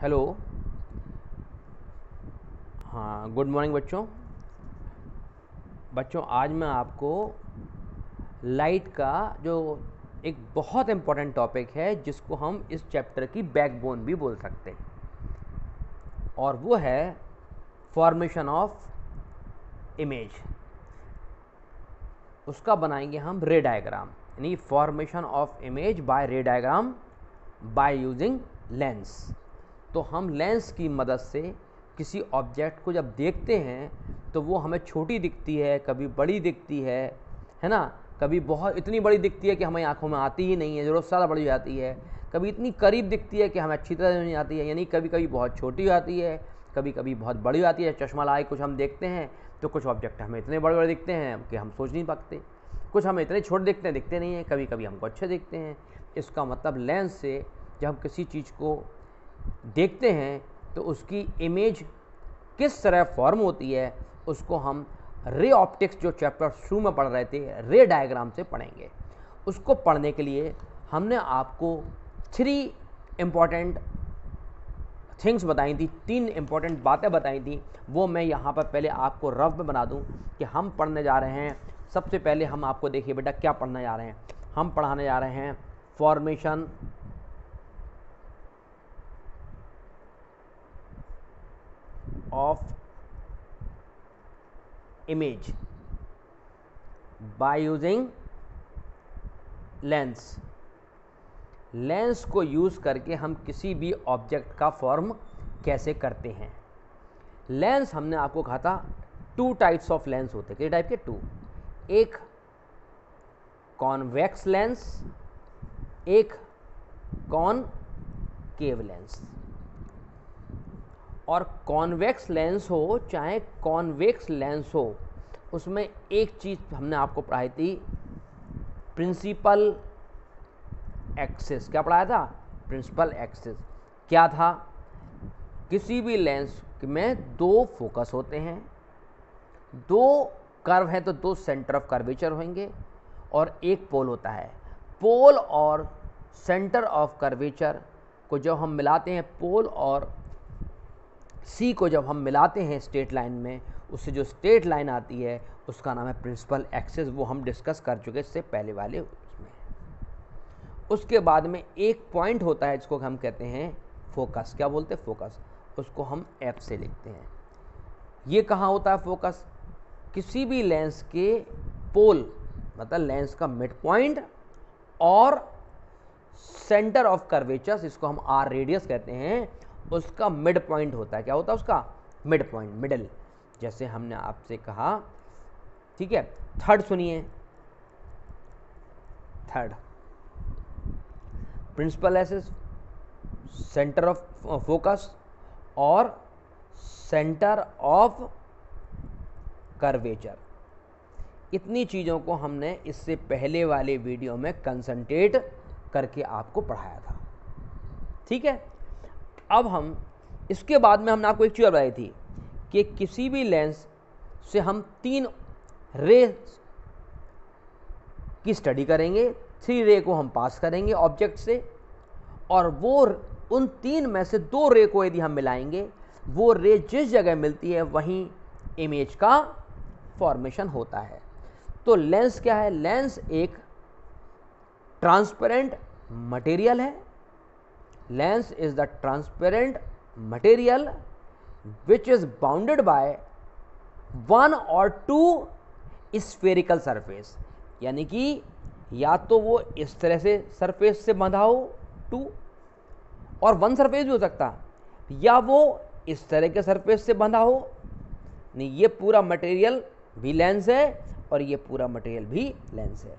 Hello. हाँ, good morning बच्चों। आज मैं आपको लाइट का जो एक बहुत इम्पोर्टेंट टॉपिक है जिसको हम इस चैप्टर की बैकबोन भी बोल सकते हैं, और वो है फॉर्मेशन ऑफ इमेज। उसका बनाएंगे हम रे डायग्राम, यानी फॉर्मेशन ऑफ इमेज बाय रे डायग्राम बाय यूजिंग लेंस। तो हम लेंस की मदद से किसी ऑब्जेक्ट को जब देखते हैं तो वो हमें छोटी दिखती है, कभी बड़ी दिखती है ना। कभी बहुत इतनी बड़ी दिखती है कि हमें आंखों में आती ही नहीं है, ज़रूरत से ज़्यादा बड़ी जाती है। कभी इतनी करीब दिखती है कि हमें अच्छी तरह नहीं आती है, यानी कभी कभी बहुत छोटी आती है, कभी कभी बहुत बड़ी आती है। चश्मा लगाए कुछ हम देखते हैं तो कुछ ऑब्जेक्ट हमें इतने बड़े बड़े दिखते हैं कि हम सोच नहीं सकते, कुछ हमें इतने छोटे दिखते हैं, दिखते नहीं हैं, कभी कभी हमको अच्छे दिखते हैं। इसका मतलब लेंस से जब हम किसी चीज़ को देखते हैं तो उसकी इमेज किस तरह फॉर्म होती है उसको हम रे ऑप्टिक्स जो चैप्टर शुरू में पढ़ रहे थे रे डायग्राम से पढ़ेंगे। उसको पढ़ने के लिए हमने आपको 3 इम्पॉर्टेंट थिंग्स बताई थी, 3 इम्पॉर्टेंट बातें बताई थी। वो मैं यहाँ पर पहले आपको रफ में बना दूँ कि हम पढ़ने जा रहे हैं। सबसे पहले हम आपको देखिए बेटा क्या पढ़ने जा रहे हैं। हम पढ़ाने जा रहे हैं formation of image by using lens. Lens को यूज़ करके हम किसी भी ऑब्जेक्ट का फॉर्म कैसे करते हैं। लेंस हमने आपको कहा था 2 टाइप्स ऑफ लेंस होते हैं। कितने टाइप के? 2। एक कॉन्वेक्स लेंस, एक कॉनकेव लेंस। और कॉन्वेक्स लेंस हो चाहे कॉन्वेक्स लेंस हो, उसमें एक चीज़ हमने आपको पढ़ाई थी, प्रिंसिपल एक्सिस। क्या पढ़ाया था? प्रिंसिपल एक्सिस क्या था? किसी भी लेंस में 2 फोकस होते हैं, 2 कर्व हैं तो 2 सेंटर ऑफ कर्वेचर होंगे, और एक पोल होता है। पोल और सेंटर ऑफ कर्वेचर को जब हम मिलाते हैं, पोल और सी को जब हम मिलाते हैं स्ट्रेट लाइन में, उससे जो स्ट्रेट लाइन आती है उसका नाम है प्रिंसिपल एक्सिस। वो हम डिस्कस कर चुके इससे पहले वाले उसमें। उसके बाद में एक पॉइंट होता है जिसको हम कहते हैं फोकस। क्या बोलते हैं? फोकस। उसको हम एफ से लिखते हैं। ये कहाँ होता है फोकस? किसी भी लेंस के पोल, मतलब लेंस का मिड पॉइंट, और सेंटर ऑफ कर्वेचर, इसको हम आर रेडियस कहते हैं, उसका मिड पॉइंट होता है। क्या होता है उसका? Mid point, middle. जैसे हमने आपसे कहा, ठीक है, थर्ड सुनिए। Third principal axis, centre of focus और सेंटर ऑफ कर्वेचर। इतनी चीज़ों को हमने इससे पहले वाले वीडियो में कंसंट्रेट करके आपको पढ़ाया था, ठीक है। अब हम इसके बाद में हमने आपको एक चीज़ बताई थी कि किसी भी लेंस से हम 3 रे की स्टडी करेंगे, 3 रे को हम पास करेंगे ऑब्जेक्ट से, और वो उन 3 में से 2 रे को यदि हम मिलाएंगे, वो रे जिस जगह मिलती है वहीं इमेज का फॉर्मेशन होता है। तो लेंस क्या है? लेंस एक ट्रांसपेरेंट मटेरियल है। Lens is the transparent material which is bounded by 1 or 2 spherical surface. यानी कि या तो वो इस तरह से सरफेस से बंधा हो 2, और 1 सरफेस भी हो सकता, या वो इस तरह के सरफेस से बंधा हो। नहीं, ये पूरा मटेरियल भी लेंस है और ये पूरा मटेरियल भी लेंस है।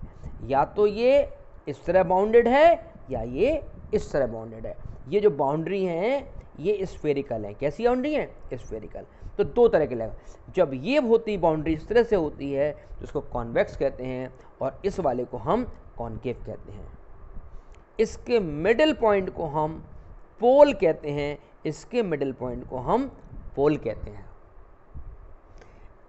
या तो ये इस तरह बाउंडेड है या ये इस तरह बाउंडेड है। ये जो बाउंड्री हैं ये स्फेरिकल है। कैसी बाउंड्री है? स्फेरिकल। तो 2 तरह के लेंस। जब ये होती बाउंड्री इस तरह से होती है तो उसको कॉन्वेक्स कहते हैं, और इस वाले को हम कॉनकेव कहते हैं। इसके मिडिल पॉइंट को हम पोल कहते हैं, इसके मिडिल पॉइंट को हम पोल कहते हैं।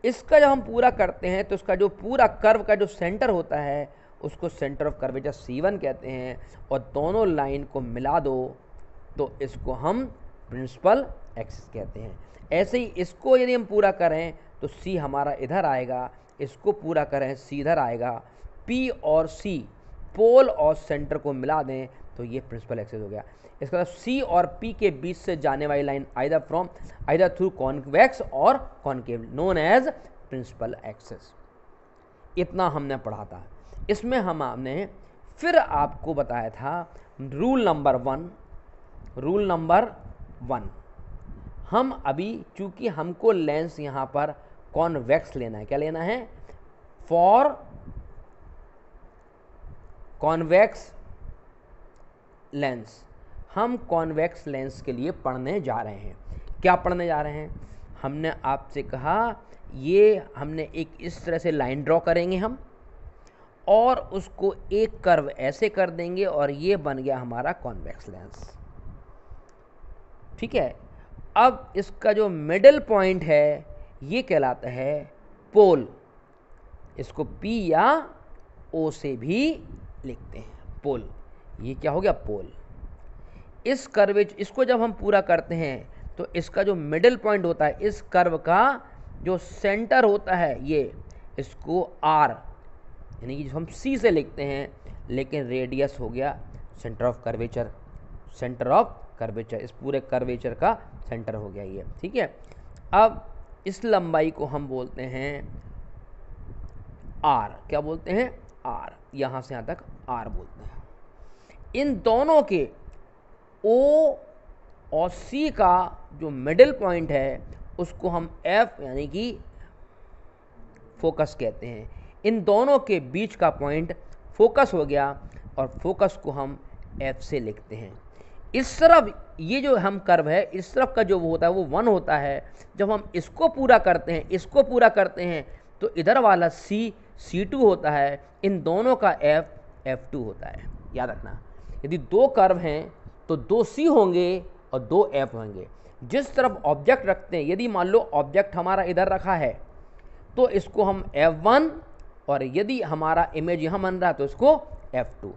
इसका जब हम पूरा करते हैं तो इसका जो पूरा कर्व का जो सेंटर होता है उसको सेंटर ऑफ कर्वेचर C1 कहते हैं, और दोनों लाइन को मिला दो तो इसको हम प्रिंसिपल एक्सिस कहते हैं। ऐसे ही इसको यदि हम पूरा करें तो सी हमारा इधर आएगा, इसको पूरा करें सी इधर आएगा, पी और सी पोल और सेंटर को मिला दें तो ये प्रिंसिपल एक्सिस हो गया। इसका मतलब सी और पी के बीच से जाने वाली लाइन आइदर थ्रू कॉन्वेक्स और concave known as principal axis. इतना हमने पढ़ा था। इसमें हमने फिर आपको बताया था रूल नंबर वन। हम अभी चूंकि हमको लेंस यहाँ पर कॉन्वेक्स लेना है, क्या लेना है? For convex lens. हम कॉन्वेक्स लेंस के लिए पढ़ने जा रहे हैं। क्या पढ़ने जा रहे हैं? हमने आपसे कहा ये हमने एक इस तरह से लाइन ड्रॉ करेंगे हम, और उसको एक कर्व ऐसे कर देंगे और ये बन गया हमारा कॉन्वेक्स लेंस। ठीक है। अब इसका जो मिडिल पॉइंट है ये कहलाता है पोल। इसको P या O से भी लिखते हैं, पोल। ये क्या हो गया? पोल। इस कर्वेज इसको जब हम पूरा करते हैं तो इसका जो मिडिल पॉइंट होता है, इस कर्व का जो सेंटर होता है, ये इसको R यानी कि हम C से लिखते हैं, लेकिन रेडियस हो गया सेंटर ऑफ कर्वेचर। इस पूरे कर्वेचर का सेंटर हो गया ये। ठीक है। अब इस लंबाई को हम बोलते हैं R। क्या बोलते हैं? R। यहां से यहां तक R बोलते हैं। इन दोनों के O और C का जो मिडिल पॉइंट है उसको हम F यानी कि फोकस कहते हैं। इन दोनों के बीच का पॉइंट फोकस हो गया, और फोकस को हम F से लिखते हैं। इस तरफ ये जो हम कर्व है, इस तरफ का जो वो होता है वो 1 होता है। जब हम इसको पूरा करते हैं तो इधर वाला C C2 होता है। इन दोनों का F F2 होता है। याद रखना, यदि दो कर्व हैं तो 2 C होंगे और 2 F होंगे। जिस तरफ ऑब्जेक्ट रखते हैं, यदि मान लो ऑब्जेक्ट हमारा इधर रखा है तो इसको हम F1, और यदि हमारा इमेज यहाँ बन रहा है तो इसको F2,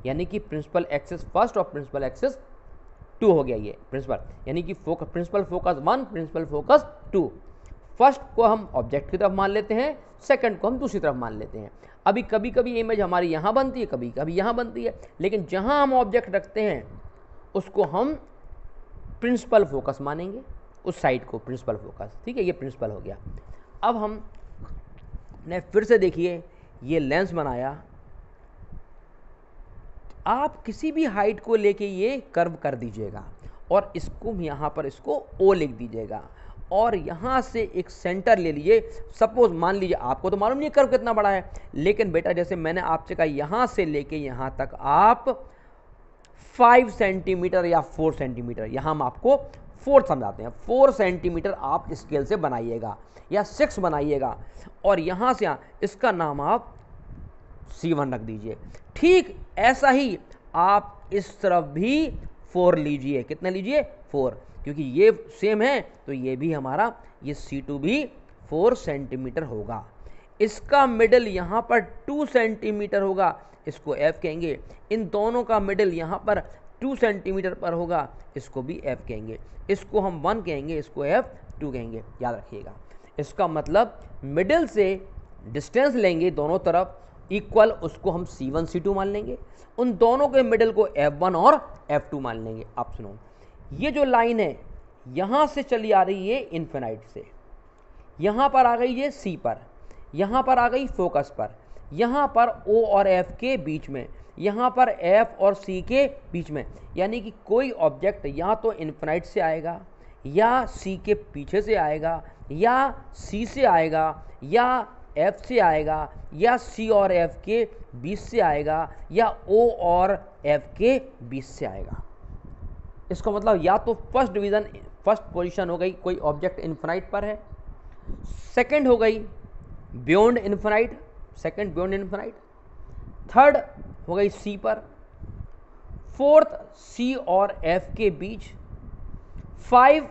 यानी कि प्रिंसिपल एक्सिस फर्स्ट और प्रिंसिपल एक्सिस 2 हो गया ये प्रिंसिपल, यानी कि principal focus 1, principal focus 2। First को हम ऑब्जेक्ट की तरफ मान लेते हैं, सेकंड को हम दूसरी तरफ मान लेते हैं। अभी कभी कभी इमेज हमारी यहाँ बनती है, कभी कभी यहाँ बनती है, लेकिन जहाँ हम ऑब्जेक्ट रखते हैं उसको हम प्रिंसिपल फोकस मानेंगे, उस साइड को प्रिंसिपल फोकस। ठीक है, ये प्रिंसिपल हो गया। अब हम ने फिर से देखिए ये लेंस बनाया। आप किसी भी हाइट को लेके ये कर्व कर दीजिएगा और इसको यहाँ पर इसको O लिख दीजिएगा, और यहाँ से एक सेंटर ले लीजिए। सपोज मान लीजिए, आपको तो मालूम नहीं कर्व कितना बड़ा है, लेकिन बेटा जैसे मैंने आपसे कहा यहाँ से लेके यहाँ तक आप 5 सेंटीमीटर या 4 सेंटीमीटर, यहाँ हम आपको 4 समझाते हैं, 4 सेंटीमीटर आप स्केल से बनाइएगा या 6 बनाइएगा, और यहाँ से यहाँ इसका नाम आप C1 रख दीजिए। ठीक ऐसा ही आप इस तरफ भी 4 लीजिए। कितना लीजिए? 4, क्योंकि ये सेम है तो ये भी हमारा ये C2 भी 4 सेंटीमीटर होगा। इसका मिडल यहाँ पर 2 सेंटीमीटर होगा, इसको F कहेंगे। इन दोनों का मिडल यहाँ पर 2 सेंटीमीटर पर होगा, इसको भी F कहेंगे। इसको हम 1 कहेंगे, इसको F2 कहेंगे। याद रखिएगा, इसका मतलब मिडल से डिस्टेंस लेंगे दोनों तरफ इक्वल, उसको हम C1 C2 मान लेंगे। उन दोनों के मिडल को F1 और F2 मान लेंगे। आप सुनो, ये जो लाइन है यहाँ से चली आ रही है इन्फिनाइट से, यहाँ पर आ गई ये C पर, यहाँ पर आ गई फोकस पर, यहाँ पर O और F के बीच में, यहाँ पर F और C के बीच में। यानी कि कोई ऑब्जेक्ट या तो इन्फिनाइट से आएगा, या C के पीछे से आएगा, या C से आएगा, या F से आएगा, या C और F के बीच से आएगा, या O और F के बीच से आएगा। इसका मतलब या तो फर्स्ट पोजीशन हो गई कोई ऑब्जेक्ट इन्फिनाइट पर है, सेकंड हो गई बियॉन्ड इन्फिनाइट, थर्ड हो गई C पर, फोर्थ C और F के बीच, 5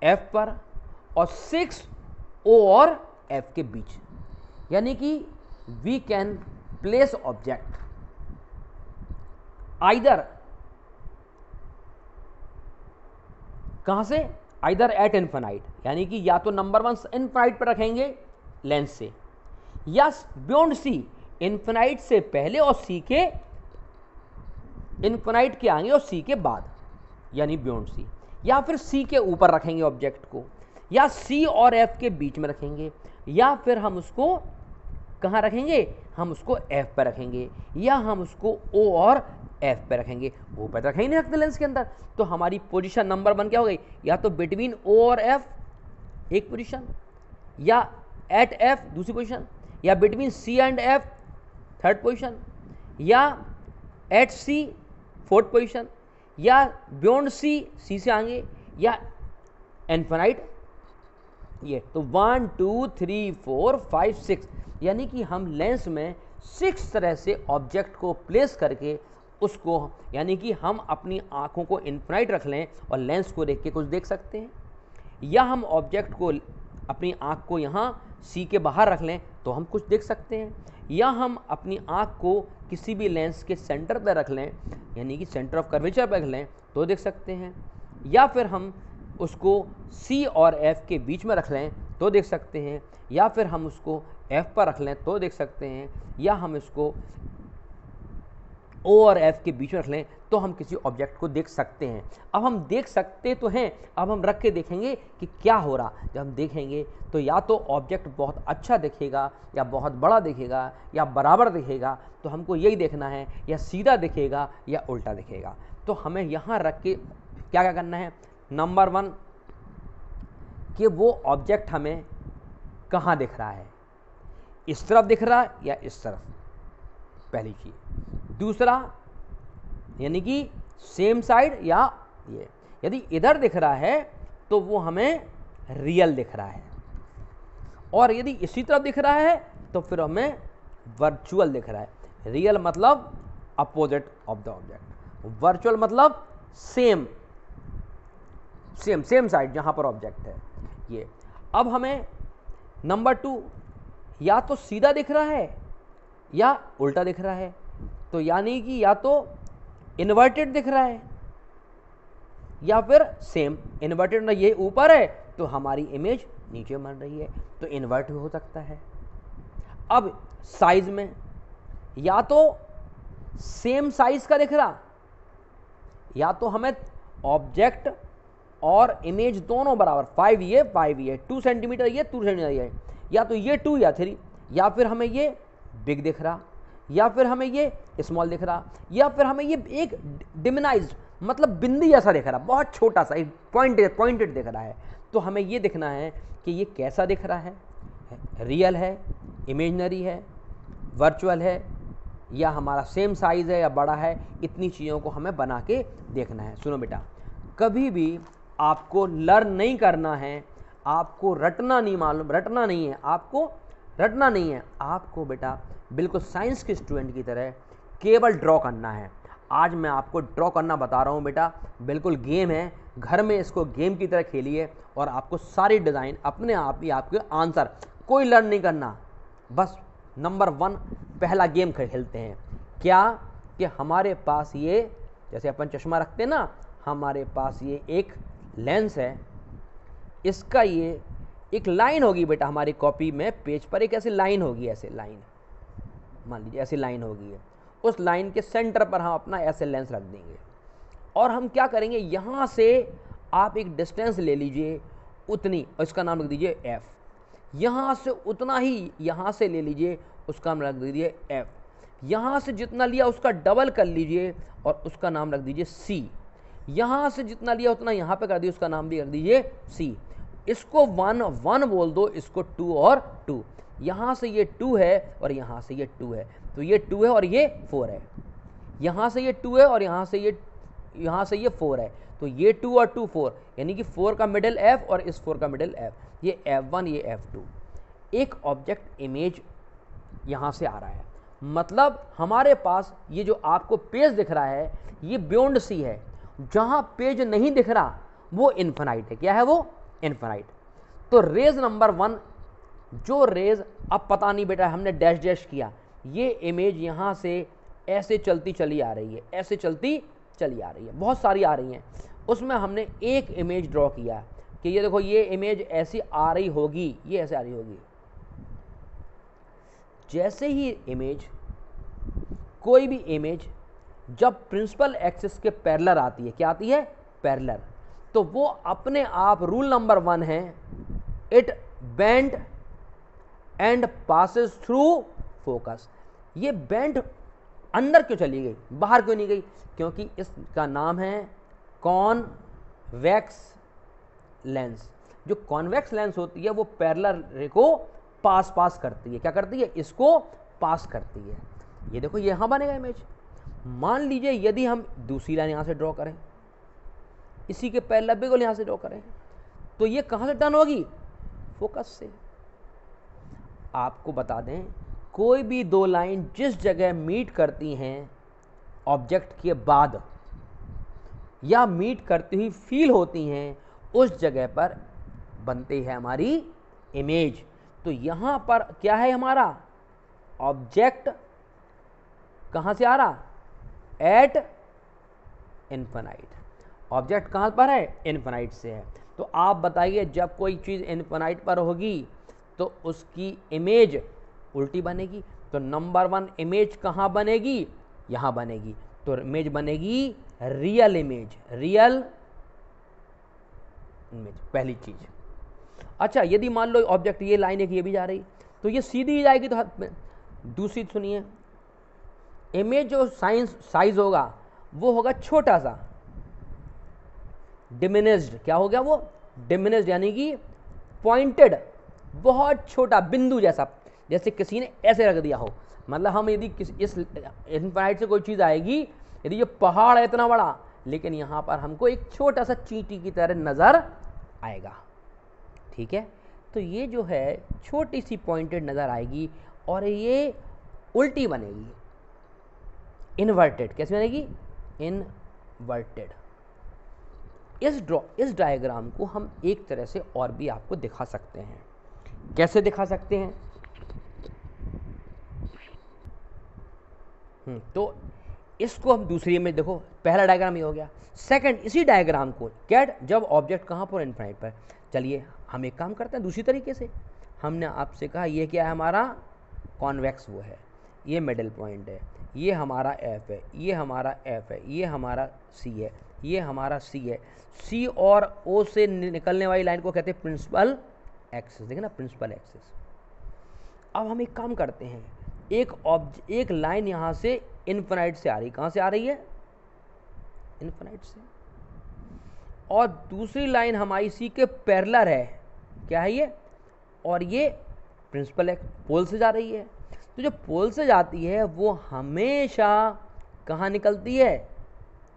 F पर, और 6 O और F के बीच। यानी कि we can place object either कहाँ से, आइदर एट इन्फिनाइट, यानी कि या तो नंबर 1 इन्फिनाइट पर रखेंगे लेंस से, या बियॉन्ड सी, इन्फिनाइट से पहले और सी के, इन्फिनाइट के आगे और सी के बाद, यानी बियॉन्ड सी, या फिर सी के ऊपर रखेंगे ऑब्जेक्ट को, या सी और एफ के बीच में रखेंगे, या फिर हम उसको कहाँ रखेंगे, हम उसको एफ पर रखेंगे, या हम उसको ओ और एफ पे रखेंगे। ओ पे रख ही नहीं सकते लेंस के अंदर, तो हमारी पोजीशन नंबर 1 क्या हो गई, या तो बिटवीन ओ और एफ एक पोजीशन, या एट एफ दूसरी पोजीशन, या between C and F third position, या एट सी फोर्थ पोजीशन, या बियॉन्ड सी, सी से आगे, या इनफिनाइट। ये तो 1 2 3 4 5 6, यानी कि हम लेंस में 6 तरह से ऑब्जेक्ट को प्लेस करके उसको, यानी कि हम अपनी आंखों को इनफिनाइट रख लें और लेंस को देख के कुछ देख सकते हैं, या हम ऑब्जेक्ट को अपनी आंख को यहाँ सी के बाहर रख लें तो हम कुछ देख सकते हैं, या हम अपनी आंख को किसी भी लेंस के सेंटर पर रख लें, यानी कि सेंटर ऑफ कर्वेचर पर रख लें तो देख सकते हैं, या फिर हम उसको सी और एफ के बीच में रख लें तो देख सकते हैं, या फिर हम उसको एफ पर रख लें तो देख सकते हैं, या हम इसको ओ और एफ के बीच में रख लें तो हम किसी ऑब्जेक्ट को देख सकते हैं। अब हम देख सकते तो हैं, अब हम रख के देखेंगे कि क्या हो रहा। जब हम देखेंगे तो या तो ऑब्जेक्ट बहुत अच्छा दिखेगा, या बहुत बड़ा दिखेगा, या बराबर दिखेगा, तो हमको यही देखना है, या सीधा दिखेगा या उल्टा दिखेगा। तो हमें यहाँ रख के क्या क्या करना है, नंबर 1 कि वो ऑब्जेक्ट हमें कहाँ दिख रहा है, इस तरफ दिख रहा है या इस तरफ, पहली चीज़। दूसरा, यानी कि सेम साइड या ये, यदि इधर दिख रहा है तो वो हमें रियल दिख रहा है, और यदि इसी तरफ दिख रहा है तो फिर हमें वर्चुअल दिख रहा है। रियल मतलब opposite of the object, virtual मतलब सेम साइड जहां पर ऑब्जेक्ट है ये। अब हमें नंबर 2, या तो सीधा दिख रहा है या उल्टा दिख रहा है, तो यानी कि या तो इन्वर्टेड दिख रहा है या फिर सेम। इन्वर्टेड ना, ये ऊपर है तो हमारी इमेज नीचे बन रही है, तो इन्वर्ट हो सकता है। अब साइज में, या तो सेम साइज का दिख रहा, या तो हमें ऑब्जेक्ट और इमेज दोनों बराबर, 5 ये 5 ये, 2 सेंटीमीटर ये 2 सेंटीमीटर ये, या तो ये 2 या 3, या फिर हमें ये बिग दिख रहा, या फिर हमें ये स्मॉल दिख रहा, या फिर हमें ये एक डिमिनाइज्ड मतलब बिंदी जैसा दिख रहा, बहुत छोटा सा एक पॉइंटेड दिख रहा है। तो हमें ये देखना है कि ये कैसा दिख रहा है, रियल है, इमेजनरी है, वर्चुअल है, या हमारा सेम साइज है या बड़ा है। इतनी चीज़ों को हमें बना के देखना है। सुनो बेटा, कभी भी आपको लर्न नहीं करना है, आपको रटना नहीं है, आपको रटना नहीं है, आपको बेटा बिल्कुल साइंस के स्टूडेंट की तरह केवल ड्रॉ करना है। आज मैं आपको ड्रॉ करना बता रहा हूँ बेटा, बिल्कुल गेम है, घर में इसको गेम की तरह खेलिए और आपको सारी डिज़ाइन अपने आप ही आपके आंसर, कोई लर्न नहीं करना। बस नंबर 1 पहला गेम खेलते हैं, क्या कि हमारे पास ये, जैसे अपन चश्मा रखते हैं ना, हमारे पास ये एक लेंस है, इसका ये एक लाइन होगी बेटा, हमारी कॉपी में पेज पर एक ऐसी लाइन होगी, ऐसे लाइन मान लीजिए ऐसी लाइन होगी है। उस लाइन के सेंटर पर हम अपना ऐसे लेंस रख देंगे, और हम क्या करेंगे, यहाँ से आप एक डिस्टेंस ले लीजिए उतनी, और इसका नाम रख दीजिए f। यहाँ से उतना ही यहाँ से ले लीजिए, उसका नाम रख दीजिए f। यहाँ से जितना लिया उसका डबल कर लीजिए और उसका नाम रख दीजिए c। यहाँ से जितना लिया उतना यहाँ पे कर दीजिए, उसका नाम भी रख दीजिए c। इसको 1 1 बोल दो, इसको 2 और 2। यहाँ से ये 2 है और यहाँ से ये 2 है, तो ये 2 है और ये 4 है। यहाँ से ये 2 है और यहाँ से ये 4 है, तो ये 2 और 2 4, यानी कि 4 का मिडिल f और इस 4 का मिडिल f, ये f1 ये f2। एक ऑब्जेक्ट इमेज यहाँ से आ रहा है, मतलब हमारे पास ये जो आपको पेज दिख रहा है ये बियॉन्ड सी है। जहाँ पेज नहीं दिख रहा वो इन्फिनाइट है। क्या है वो? इन्फिनाइट। तो रेज नंबर 1, जो रेज अब पता नहीं बेटा हमने डैश डैश किया, ये इमेज यहाँ से ऐसे चलती चली आ रही है, ऐसे चलती चली आ रही है, बहुत सारी आ रही हैं। उसमें हमने एक इमेज ड्रॉ किया कि ये देखो ये इमेज ऐसी आ रही होगी, ये ऐसे आ रही होगी। जैसे ही इमेज, कोई भी इमेज जब प्रिंसिपल एक्सिस के पैरेलल आती है, क्या आती है? पैरेलल, तो वो अपने आप रूल नंबर 1 है, it bend and passes through focus. ये बेंड अंदर क्यों चली गई, बाहर क्यों नहीं गई? क्योंकि इसका नाम है कॉन्वेक्स लेंस। जो कॉन्वेक्स लेंस होती है वो पैरेलल रे को पास करती है। क्या करती है? इसको पास करती है। ये देखो ये यहां बनेगा इमेज। मान लीजिए यदि हम दूसरी लाइन यहां से ड्रॉ करें, इसी के पैरेलल बिल्कुल यहां से ड्रॉ करें, तो ये कहां से टर्न होगी? फोकस से। आपको बता दें, कोई भी दो लाइन जिस जगह मीट करती हैं ऑब्जेक्ट के बाद या मीट करती हुई फील होती हैं, उस जगह पर बनती है हमारी इमेज। तो यहां पर क्या है हमारा? ऑब्जेक्ट कहां से आ रहा? Eight infinite. ऑब्जेक्ट कहां पर है? इन्फिनाइट से है। तो आप बताइए, जब कोई चीज़ इन्फिनाइट पर होगी तो उसकी इमेज उल्टी बनेगी। तो नंबर 1 इमेज कहां बनेगी? यहां बनेगी। तो इमेज बनेगी रियल इमेज, रियल इमेज, पहली चीज। अच्छा, यदि मान लो ऑब्जेक्ट ये लाइन है कि ये भी जा रही, तो ये सीधी जाएगी। तो दूसरी सुनिए, इमेज जो साइज होगा वो होगा छोटा सा, डिमिनिश्ड। क्या हो गया वो? डिमिनिश्ड, यानी कि पॉइंटेड, बहुत छोटा बिंदु जैसा, जैसे किसी ने ऐसे रख दिया हो। मतलब हम यदि इस इन्फिनाइट से कोई चीज़ आएगी, यदि ये पहाड़ है इतना बड़ा, लेकिन यहाँ पर हमको एक छोटा सा चींटी की तरह नज़र आएगा। ठीक है, तो ये जो है छोटी सी पॉइंटेड नज़र आएगी और ये उल्टी बनेगी, इन्वर्टेड। कैसे बनेगी? इन्वर्टेड। इस डायग्राम को हम एक तरह से और भी आपको दिखा सकते हैं। कैसे दिखा सकते हैं? तो इसको हम दूसरी में देखो, पहला डायग्राम ये हो गया। सेकंड, इसी डायग्राम को कैट जब ऑब्जेक्ट कहाँ पर? इन्फिनाइट पर। चलिए हम एक काम करते हैं दूसरी तरीके से। हमने आपसे कहा ये क्या है हमारा? कॉन्वेक्स वो है, ये मिडिल पॉइंट है, ये हमारा एफ है, ये हमारा एफ है, ये हमारा सी है, ये हमारा सी है। सी और ओ से निकलने वाली लाइन को कहते हैं प्रिंसिपल एक्सिस। देखें ना, प्रिंसिपल एक्सिस। अब हम एक काम करते हैं, एक लाइन यहाँ से इन्फिनाइट से आ रही। कहाँ से आ रही है? इन्फिनाइट से। और दूसरी लाइन हमारी सी के पैरेलल है। क्या है ये? और ये प्रिंसिपल पोल से जा रही है। तो जो पोल से जाती है वो हमेशा कहाँ निकलती है?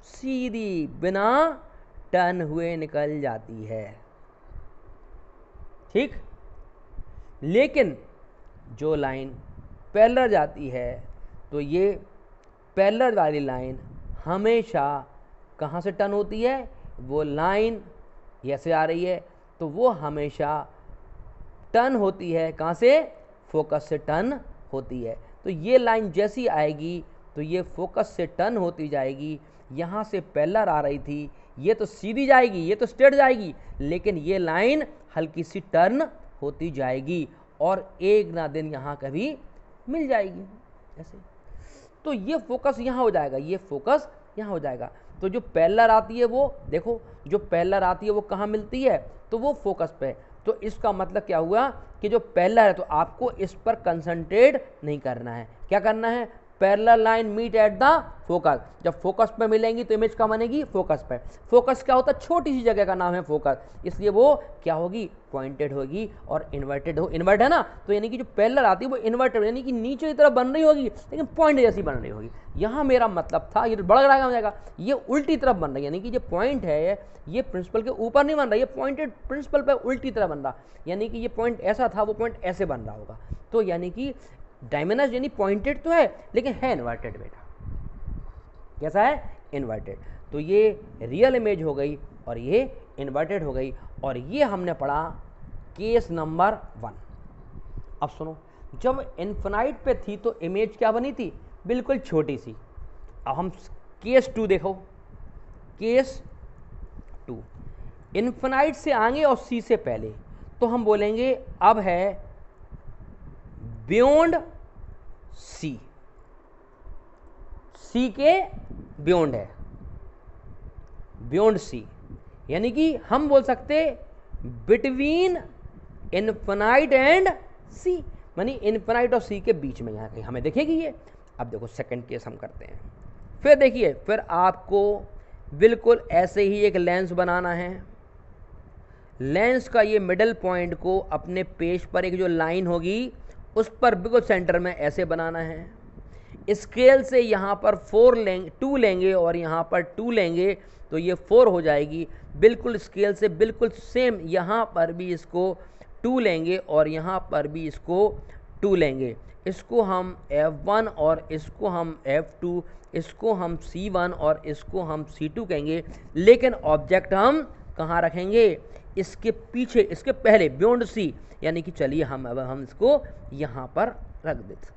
सीधी, बिना टर्न हुए निकल जाती है। ठीक। लेकिन जो लाइन पैरेलल जाती है, तो ये पैरेलल वाली लाइन हमेशा कहाँ से टर्न होती है? वो लाइन ऐसे आ रही है, तो वो हमेशा टर्न होती है। कहाँ से? फोकस से टर्न होती है। तो ये लाइन जैसी आएगी तो ये फोकस से टर्न होती जाएगी। यहाँ से पैरेलल आ रही थी, ये तो सीधी जाएगी, ये तो स्ट्रेट जाएगी, लेकिन ये लाइन हल्की सी टर्न होती जाएगी और एक ना दिन यहाँ कभी मिल जाएगी ऐसे। तो ये फोकस यहाँ हो जाएगा, ये फोकस यहाँ हो जाएगा। तो जो पैरेलल आती है वो देखो, जो पैरेलल आती है वो कहाँ मिलती है? तो वो फोकस पे। तो इसका मतलब क्या हुआ कि जो पैरेलल है तो आपको इस पर कंसंट्रेट नहीं करना है। क्या करना है? Parallel line meet at the focus. जब फोकस पे मिलेंगी तो इमेज कहाँ बनेगी? फोकस पे। फोकस क्या होता है? छोटी सी जगह का नाम है फोकस, इसलिए वो क्या होगी? पॉइंटेड होगी और इन्वर्टेड हो। इन्वर्ट है ना, तो यानी कि जो पैरेलल आती है वो इन्वर्टेड, यानी कि नीचे की तरफ बन रही होगी लेकिन पॉइंट जैसी बन रही होगी। यहाँ मेरा मतलब था, ये बड़ा डायग्राम हो जाएगा, ये उल्टी तरफ बन रही है, यानी कि जो पॉइंट है ये प्रिंसिपल के ऊपर नहीं बन रहा, ये पॉइंटेड प्रिंसिपल पे उल्टी तरह बन रहा, यानी कि ये पॉइंट ऐसा था, वो पॉइंट ऐसे बन रहा होगा। तो यानी कि डायमेनस यानी पॉइंटेड तो है लेकिन है इन्वर्टेड बेटा। कैसा है? इन्वर्टेड। तो ये रियल इमेज हो गई और ये इन्वर्टेड हो गई। और ये हमने पढ़ा केस नंबर 1। अब सुनो, जब इन्फिनाइट पे थी तो इमेज क्या बनी थी? बिल्कुल छोटी सी। अब हम केस 2 देखो। Case to. इन्फिनाइट से आगे और सी से पहले, तो हम बोलेंगे अब है बियॉन्ड सी, सी के बियॉन्ड है, बियॉन्ड सी, यानी कि हम बोल सकते बिटवीन इन्फिनाइट एंड सी, यानी इन्फिनाइट और सी के बीच में यहाँ कहीं हमें दिखेगी ये। अब देखो सेकंड केस हम करते हैं। फिर देखिए, फिर आपको बिल्कुल ऐसे ही एक लेंस बनाना है। लेंस का ये मिडल पॉइंट को अपने पेज पर एक जो लाइन होगी उस पर बिल्कुल सेंटर में ऐसे बनाना है। स्केल से यहाँ पर 2 लेंगे और यहाँ पर 2 लेंगे तो ये 4 हो जाएगी। बिल्कुल स्केल से बिल्कुल सेम यहाँ पर भी इसको 2 लेंगे और यहाँ पर भी इसको 2 लेंगे। इसको हम F1 और इसको हम F2, इसको हम C1 और इसको हम C2 कहेंगे। लेकिन ऑब्जेक्ट हम कहाँ रखेंगे? इसके पीछे, इसके पहले, बियॉन्ड सी, यानी कि चलिए हम इसको यहाँ पर रख देते हैं।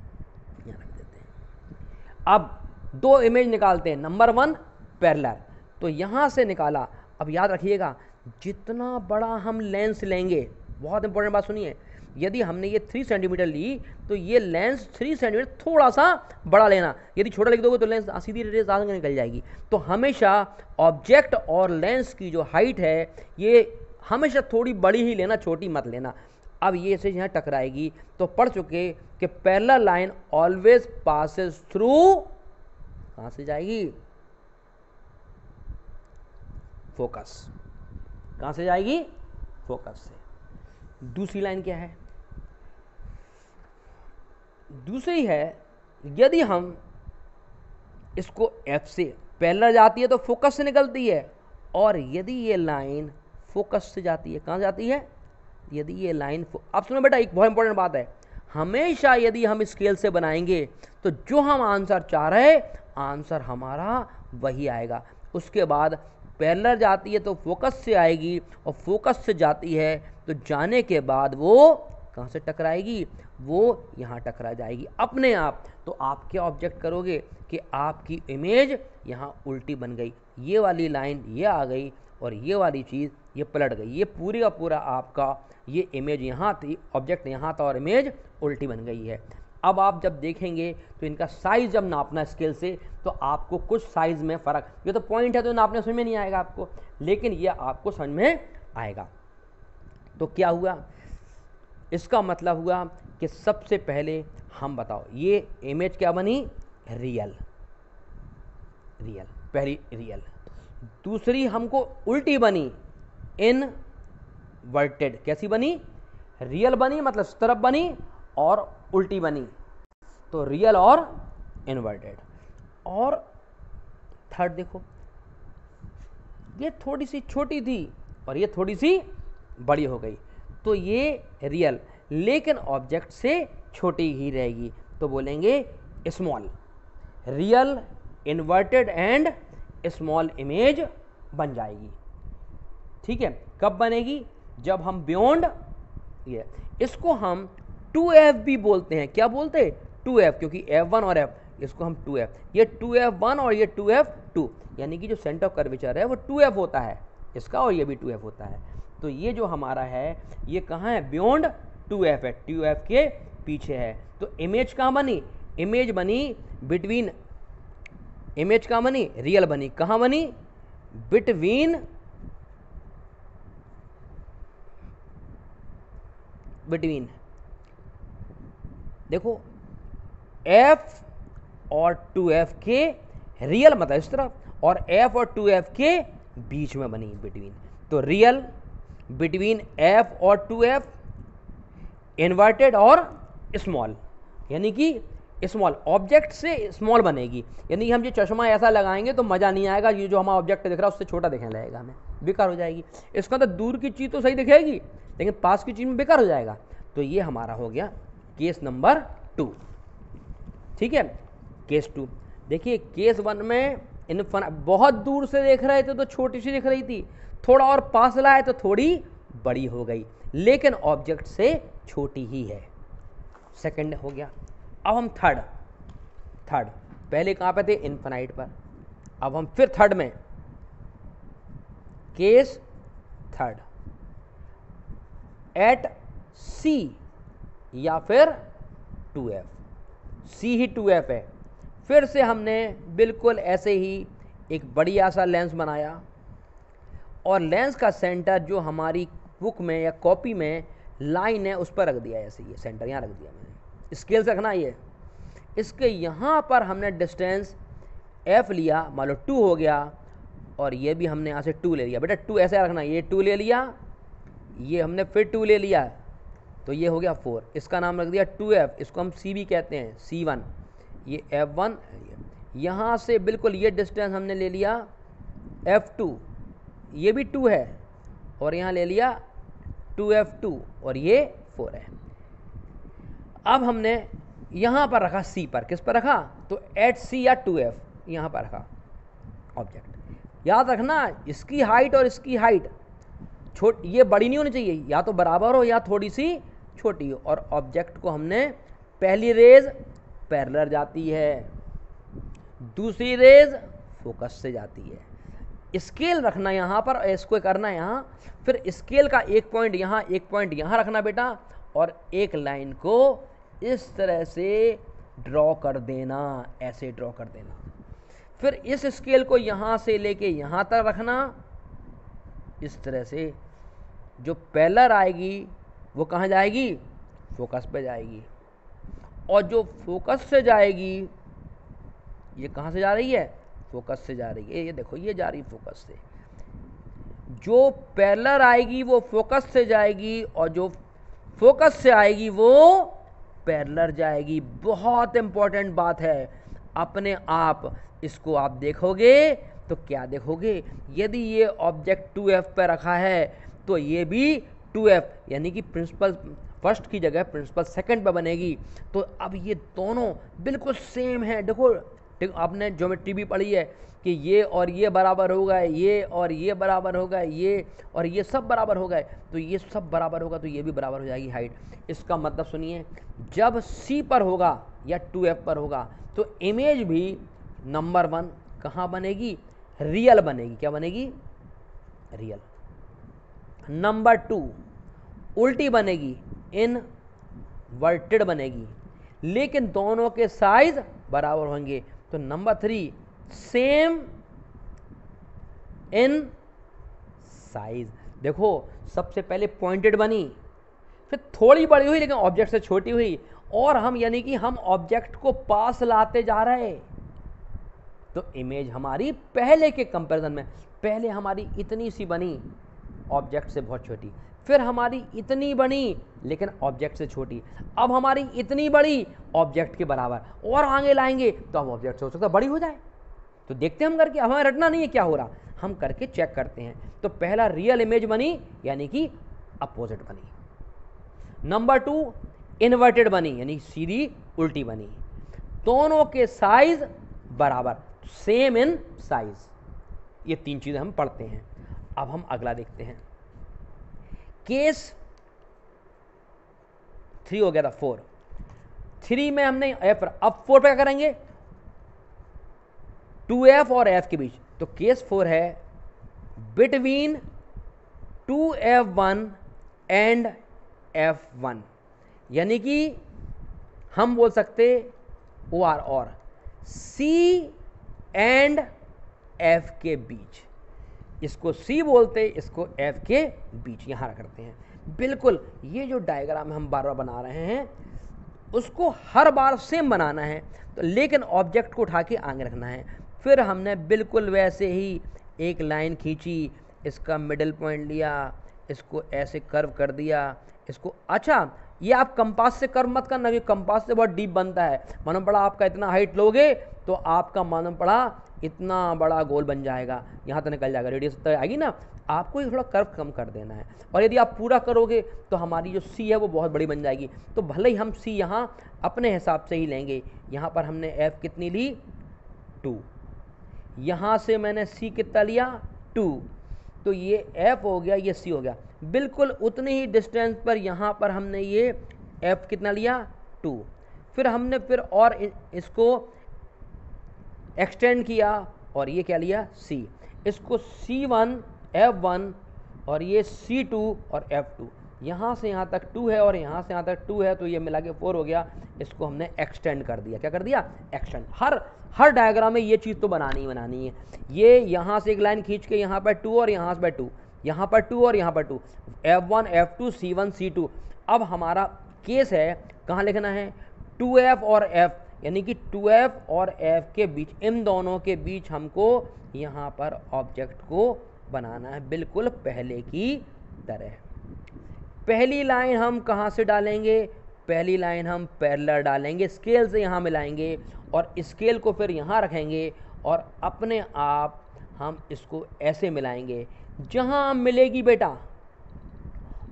अब 2 इमेज निकालते हैं। नंबर 1 पैरेलल, तो यहाँ से निकाला। अब याद रखिएगा, जितना बड़ा हम लेंस लेंगे, बहुत इंपॉर्टेंट बात सुनिए, यदि हमने ये 3 सेंटीमीटर ली तो ये लेंस 3 सेंटीमीटर थोड़ा सा बड़ा लेना। यदि छोटा लिख दोगे तो लेंस सीधी रेस आगे निकल जाएगी। तो हमेशा ऑब्जेक्ट और लेंस की जो हाइट है ये हमेशा थोड़ी बड़ी ही लेना, छोटी मत लेना। अब ये से यहाँ टकराएगी तो पढ़ चुके कि parallel line always passes through, कहाँ से जाएगी? फोकस। कहाँ से जाएगी? फोकस से। दूसरी लाइन क्या है? दूसरी है, यदि हम इसको F से पैरेलल जाती है तो फोकस से निकलती है, और यदि ये लाइन फोकस से जाती है, कहाँ जाती है? यदि ये लाइन, अब सुनो बेटा, एक बहुत इंपॉर्टेंट बात है, हमेशा यदि हम स्केल से बनाएंगे तो जो हम आंसर चाह रहे, आंसर हमारा वही आएगा। उसके बाद पैरेलल जाती है तो फोकस से आएगी, और फोकस से जाती है तो जाने के बाद वो कहाँ से टकराएगी? वो यहाँ टकरा जाएगी अपने आप। तो आप क्या ऑब्जेक्ट करोगे कि आपकी इमेज यहाँ उल्टी बन गई, ये वाली लाइन ये आ गई और ये वाली चीज़ ये पलट गई। ये पूरी का पूरा आपका ये इमेज यहाँ थी, ऑब्जेक्ट यहाँ था और इमेज उल्टी बन गई है। अब आप जब देखेंगे तो इनका साइज जब नापना स्केल से तो आपको कुछ साइज में फ़र्क, ये तो पॉइंट है तो नापने समझ में नहीं आएगा आपको, लेकिन ये आपको समझ में आएगा। तो क्या हुआ? इसका मतलब हुआ कि सबसे पहले हम बताओ ये इमेज क्या बनी? रियल, रियल, पहली रियल। दूसरी हमको उल्टी बनी, इनवर्टेड। कैसी बनी? रियल बनी, मतलब इस तरफ बनी और उल्टी बनी, तो रियल और इनवर्टेड। और थर्ड देखो, ये थोड़ी सी छोटी थी और ये थोड़ी सी बड़ी हो गई, तो ये रियल लेकिन ऑब्जेक्ट से छोटी ही रहेगी, तो बोलेंगे small. Real, inverted and small image बन जाएगी। ठीक है, कब बनेगी? जब हम बियॉन्ड, ये इसको हम 2F भी बोलते हैं। क्या बोलते हैं? 2F, क्योंकि F1 और F, इसको हम 2F, ये 2F1 और ये 2F2, यानी कि जो सेंटर ऑफ कर्वेचर है वो 2F होता है इसका, और ये भी 2F होता है। तो ये जो हमारा है ये कहाँ है? बियॉन्ड 2F है, 2F के पीछे है। तो इमेज कहाँ बनी? इमेज बनी बिटवीन, इमेज कहाँ बनी? रियल बनी। कहाँ बनी? बिटवीन, बिटवीन, देखो F और 2F के रियल मतलब इस तरफ, और F और 2F के बीच में बनी, बिटवीन। तो रियल बिटवीन F और 2F, इन्वर्टेड और स्मॉल, यानी कि स्मॉल ऑब्जेक्ट से स्मॉल बनेगी। यानी कि हम ये चश्मा ऐसा लगाएंगे तो मज़ा नहीं आएगा, ये जो हमारा ऑब्जेक्ट दिख रहा है उससे छोटा दिखने लगेगा, हमें बेकार हो जाएगी। इसका तो दूर की चीज़ तो सही दिखेगी लेकिन पास की चीज़ में बेकार हो जाएगा। तो ये हमारा हो गया केस नंबर 2। ठीक है, केस 2। देखिए केस 1 में बहुत दूर से देख रहे थे तो छोटी सी दिख रही थी, थोड़ा और पास लाए तो थोड़ी बड़ी हो गई, लेकिन ऑब्जेक्ट से छोटी ही है। सेकंड हो गया। अब हम थर्ड, पहले कहाँ पे थे? इनफिनाइट पर। अब हम फिर थर्ड में, केस थर्ड, एट सी या फिर 2f, सी ही 2f है। फिर से हमने बिल्कुल ऐसे ही एक बढ़िया सा लेंस बनाया और लेंस का सेंटर जो हमारी बुक में या कॉपी में लाइन है उस पर रख दिया, ऐसे ये सेंटर यहाँ रख दिया मैंने, स्केल से रखना ये। इसके यहाँ पर हमने डिस्टेंस f लिया, मान लो 2 हो गया, और ये भी हमने यहाँ से 2 ले लिया। बेटा 2 ऐसे रखना, ये 2 ले लिया, ये हमने फिर 2 ले लिया, तो ये हो गया 4। इसका नाम रख दिया 2f, इसको हम c भी कहते हैं, c1, ये f1। यहाँ से बिल्कुल ये डिस्टेंस हमने ले लिया f2, ये भी 2 है, और यहाँ ले लिया 2f2 और ये 4 है। अब हमने यहाँ पर रखा c पर, किस पर रखा, तो एट c या 2f यहाँ पर रखा ऑब्जेक्ट। याद रखना इसकी हाइट और इसकी हाइट ये बड़ी नहीं होनी चाहिए, या तो बराबर हो या थोड़ी सी छोटी हो। और ऑब्जेक्ट को हमने पहली रेज पैरेलल जाती है, दूसरी रेज फोकस से जाती है। स्केल रखना यहाँ पर, इसको करना यहाँ, फिर स्केल का एक पॉइंट यहाँ, एक पॉइंट यहाँ रखना बेटा, और एक लाइन को इस तरह से ड्रॉ कर देना, ऐसे ड्रॉ कर देना। फिर इस स्केल को यहाँ से लेके यहाँ तक रखना, इस तरह से। जो पैरेलल आएगी वो कहाँ जाएगी, फोकस पे जाएगी, और जो फोकस से जाएगी ये कहाँ से जा रही है, फोकस से जा रही है। ये देखो ये जा रही फोकस से। जो पैरेलल आएगी वो फोकस से जाएगी, और जो फोकस से आएगी वो पैरेलल जाएगी। बहुत इंपॉर्टेंट बात है, अपने आप इसको आप देखोगे तो क्या देखोगे, यदि ये ऑब्जेक्ट 2f पे रखा है तो ये भी 2f, यानी कि प्रिंसिपल फर्स्ट की जगह प्रिंसिपल सेकंड पे बनेगी। तो अब ये दोनों बिल्कुल सेम है। देखो आपने ज्योमेट्री भी पढ़ी है कि ये और ये बराबर हो गए, ये और ये बराबर हो गए, ये और ये सब बराबर हो गए, तो ये सब बराबर होगा तो ये भी बराबर हो जाएगी हाइट। इसका मतलब सुनिए, जब c पर होगा या 2f पर होगा तो इमेज भी नंबर 1 कहाँ बनेगी, रियल बनेगी। क्या बनेगी, रियल। नंबर 2 उल्टी बनेगी, इनवर्टेड बनेगी, लेकिन दोनों के साइज बराबर होंगे। तो नंबर 3 सेम इन साइज। देखो सबसे पहले पॉइंटेड बनी, फिर थोड़ी बड़ी हुई लेकिन ऑब्जेक्ट से छोटी हुई, और हम यानी कि हम ऑब्जेक्ट को पास लाते जा रहे, तो इमेज हमारी पहले के कंपैरिजन में, पहले हमारी इतनी सी बनी ऑब्जेक्ट से बहुत छोटी, फिर हमारी इतनी बनी लेकिन ऑब्जेक्ट से छोटी, अब हमारी इतनी बड़ी ऑब्जेक्ट के बराबर, और आगे लाएंगे तो हम ऑब्जेक्ट से हो सकता है बड़ी हो जाए। तो देखते हैं हम करके, हमें रटना नहीं है क्या हो रहा, हम करके चेक करते हैं। तो पहला रियल इमेज बनी यानी कि अपोजिट बनी। नंबर 2 इन्वर्टेड बनी यानी सीधी उल्टी बनी। दोनों के साइज बराबर, सेम इन साइज। ये 3 चीजें हम पढ़ते हैं। अब हम अगला देखते हैं। केस 3 हो गया था, 4। 3 में हमने f, अब 4 पे क्या करेंगे, 2f और f के बीच। तो केस 4 है बिटवीन 2f1 एंड f1, यानी कि हम बोल सकते और c एंड f के बीच। इसको c बोलते, इसको f के बीच यहां रखते हैं। बिल्कुल ये जो डायग्राम हम बार बार बना रहे हैं उसको हर बार सेम बनाना है, तो लेकिन ऑब्जेक्ट को उठा के आगे रखना है। फिर हमने बिल्कुल वैसे ही एक लाइन खींची, इसका मिडिल पॉइंट लिया, इसको ऐसे कर्व कर दिया, इसको। अच्छा ये आप कंपास से कर्व मत करना, क्योंकि कंपास से बहुत डीप बनता है। मालूम पड़ा आपका इतना हाइट लोगे तो आपका मालूम पड़ा इतना बड़ा गोल बन जाएगा, यहाँ तक निकल जाएगा, रेडियस तक आएगी ना। आपको ये थोड़ा कर्व कम कर देना है, और यदि आप पूरा करोगे तो हमारी जो सी है वो बहुत बड़ी बन जाएगी। तो भले ही हम सी यहाँ अपने हिसाब से ही लेंगे। यहाँ पर हमने एफ कितनी ली, 2, यहाँ से मैंने सी कितना लिया, 2, तो ये एफ हो गया, ये सी हो गया। बिल्कुल उतनी ही डिस्टेंस पर यहाँ पर हमने ये एफ कितना लिया, 2। फिर हमने फिर और इसको एक्सटेंड किया और ये क्या लिया, सी। इसको C1 F1 और ये C2 और F2, यहाँ से यहाँ तक 2 है और यहाँ से यहाँ तक 2 है, तो ये मिला के 4 हो गया। इसको हमने एक्सटेंड कर दिया। क्या कर दिया? एक्सटेंड। हर डायग्राम में ये चीज़ तो बनानी है। ये यहाँ से एक लाइन खींच के यहाँ पर 2 और यहाँ पर 2, यहाँ पर 2 और यहाँ पर 2, F1 F2 C1 C2। अब हमारा केस है कहाँ लिखना है? 2F और F, यानी कि 2F और F के बीच, इन दोनों के बीच हमको यहाँ पर ऑब्जेक्ट को बनाना है, बिल्कुल पहले की तरह। पहली लाइन हम कहाँ से डालेंगे? पहली लाइन हम पैरेलल डालेंगे, स्केल से यहाँ मिलाएंगे और स्केल को फिर यहाँ रखेंगे और अपने आप हम इसको ऐसे मिलाएंगे। जहाँ मिलेगी बेटा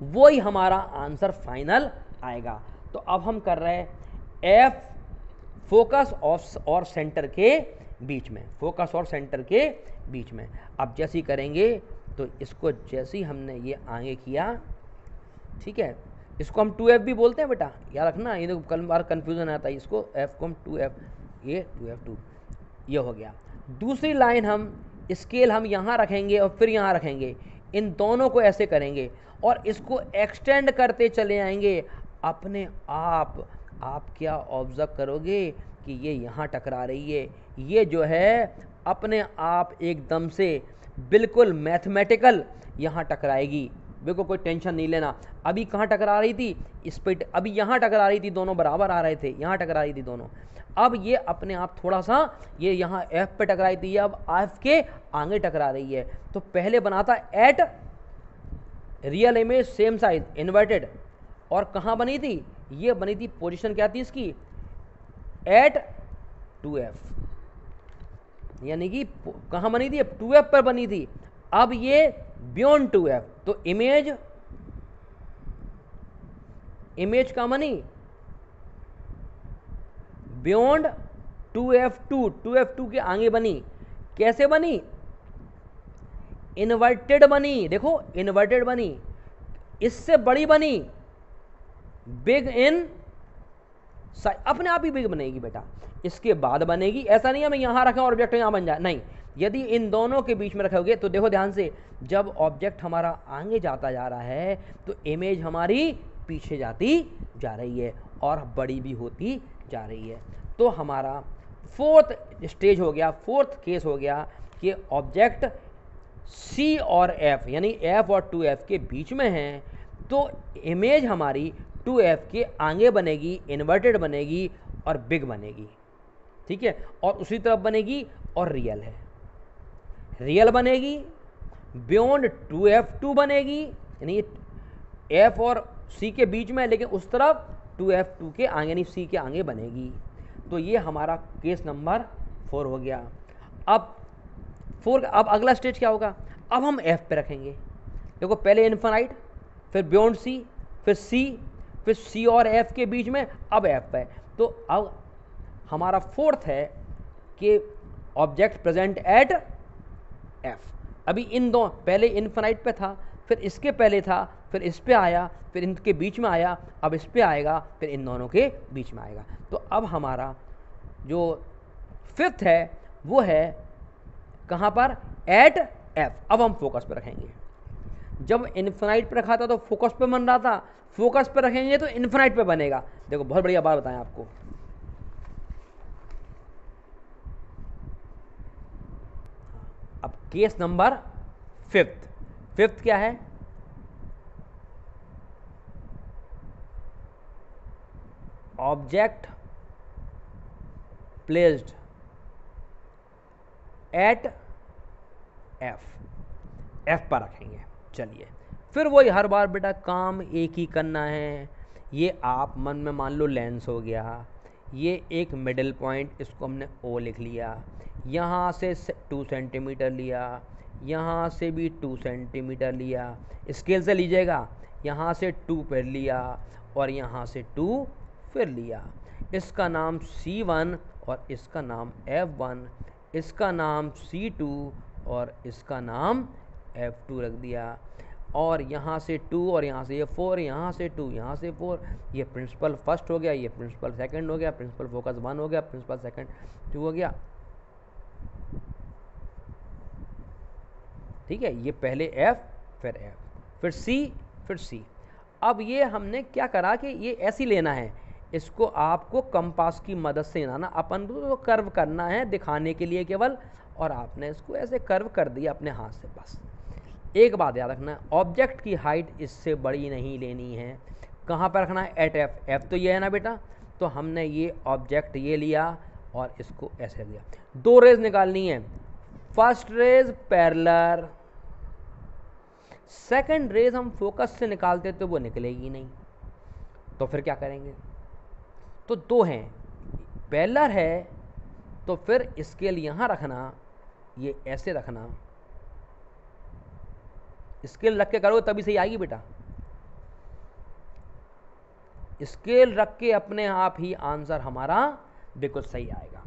वही हमारा आंसर फाइनल आएगा। तो अब हम कर रहे हैं F फोकस और सेंटर के बीच में, फोकस और सेंटर के बीच में। अब जैसे ही करेंगे तो इसको जैसे ही हमने ये आगे किया, ठीक है, इसको हम 2F भी बोलते हैं बेटा, याद रखना, ये तो कल बार कन्फ्यूजन आता है। इसको F को हम 2F, ये 2F2, ये हो गया। दूसरी लाइन हम स्केल हम यहाँ रखेंगे और फिर यहाँ रखेंगे, इन दोनों को ऐसे करेंगे और इसको एक्सटेंड करते चले आएंगे। अपने आप क्या ऑब्जर्व करोगे कि ये यहाँ टकरा रही है, ये जो है अपने आप एकदम से बिल्कुल मैथमेटिकल यहाँ टकराएगी। बिल्कुल कोई टेंशन नहीं लेना। अभी कहाँ टकरा रही थी? इस पे, अभी यहाँ टकरा रही थी, दोनों बराबर आ रहे थे, यहाँ टकरा रही थी दोनों। अब ये अपने आप थोड़ा सा ये यहाँ F पे टकराई थी, ये अब F के आगे टकरा रही है। तो पहले बना था at real image same size inverted, और कहाँ बनी थी? ये बनी थी, पोजीशन क्या थी इसकी? एट 2F, यानी कि कहाँ बनी थी? 2F पर बनी थी। अब ये बियॉन्ड 2F, तो इमेज कहाँ बनी? बियॉन्ड 2F2 के आगे बनी। कैसे बनी? इन्वर्टेड बनी। देखो इन्वर्टेड बनी, इससे बड़ी बनी, बिग इन साइज, अपने आप ही बिग बनेगी बेटा। इसके बाद बनेगी, ऐसा नहीं है मैं यहां रखा और ऑब्जेक्ट यहां बन जाए, नहीं। यदि इन दोनों के बीच में रखोगे तो देखो ध्यान से, जब ऑब्जेक्ट हमारा आगे जाता जा रहा है तो इमेज हमारी पीछे जाती जा रही है और बड़ी भी होती जा रही है। तो हमारा फोर्थ स्टेज हो गया, फोर्थ केस हो गया कि ऑब्जेक्ट C और F, यानी F और 2F के बीच में है, तो इमेज हमारी 2F के आगे बनेगी, इन्वर्टेड बनेगी और बिग बनेगी, ठीक है, और उसी तरफ बनेगी और रियल है, रियल बनेगी, बियॉन्ड 2F2 बनेगी, यानी F और C के बीच में है लेकिन उस तरफ 2F2 के आगे, यानी C के आगे बनेगी। तो ये हमारा केस नंबर 4 हो गया। अब अगला स्टेज क्या होगा? अब हम F पे रखेंगे। देखो पहले इन्फिनाइट, फिर बियॉन्ड C, फिर C, फिर C और F के बीच में, अब F है। तो अब हमारा फोर्थ है कि ऑब्जेक्ट प्रेजेंट एट F। अभी इन दो, पहले इन्फिनाइट पे था, फिर इसके पहले था, फिर इस पे आया, फिर इनके बीच में आया, अब इस पे आएगा, फिर इन दोनों के बीच में आएगा। तो अब हमारा जो फिफ्थ है वो है कहाँ पर? At F। अब हम फोकस पे रखेंगे। जब इन्फिनाइट पे रखा था तो फोकस पे बन रहा था, फोकस पे रखेंगे तो इन्फिनाइट पे बनेगा। देखो बहुत बढ़िया बात बताएं आपको। अब केस नंबर फिफ्थ क्या है? ऑब्जेक्ट प्लेस्ड एट F पर रखेंगे। चलिए फिर वही हर बार बेटा काम एक ही करना है। ये आप मन में मान लो लेंस हो गया, ये एक मिडिल पॉइंट, इसको हमने O लिख लिया, यहाँ से 2 सेंटीमीटर लिया, यहाँ से भी 2 सेंटीमीटर लिया, स्केल से लीजिएगा, यहाँ से 2 फिर लिया और यहाँ से 2 फिर लिया। इसका नाम C1 और इसका नाम F1, इसका नाम C2 और इसका नाम F2 रख दिया। और यहाँ से 2 और यहाँ से ये 4, यहाँ से 2, यहाँ से 4, ये प्रिंसिपल फर्स्ट हो गया, ये प्रिंसिपल सेकंड हो गया, प्रिंसिपल फोकस 1 हो गया, प्रिंसिपल सेकंड 2 हो गया। ठीक है, ये पहले एफ फिर एफ फिर सी फिर सी। अब ये हमने क्या करा कि ये ऐसे ही लेना है, इसको आपको कंपास की मदद से लेना, अपन को तो कर्व करना है दिखाने के लिए केवल, और आपने इसको ऐसे कर्व कर दिया अपने हाथ से बस। एक बात याद रखना, ऑब्जेक्ट की हाइट इससे बड़ी नहीं लेनी है। कहाँ पर रखना है? Eight F. एफ तो ये है ना बेटा, तो हमने ये ऑब्जेक्ट ये लिया और इसको ऐसे लिया। दो रेज निकालनी है, first rays parallel, second rays हम फोकस से निकालते तो वो निकलेगी नहीं, तो फिर क्या करेंगे? तो दो हैं, पैरेलल है तो फिर स्केल यहां रखना, ये ऐसे रखना, स्केल रख के करोगे तभी सही आएगी बेटा। स्केल रख के अपने आप ही आंसर हमारा बिल्कुल सही आएगा।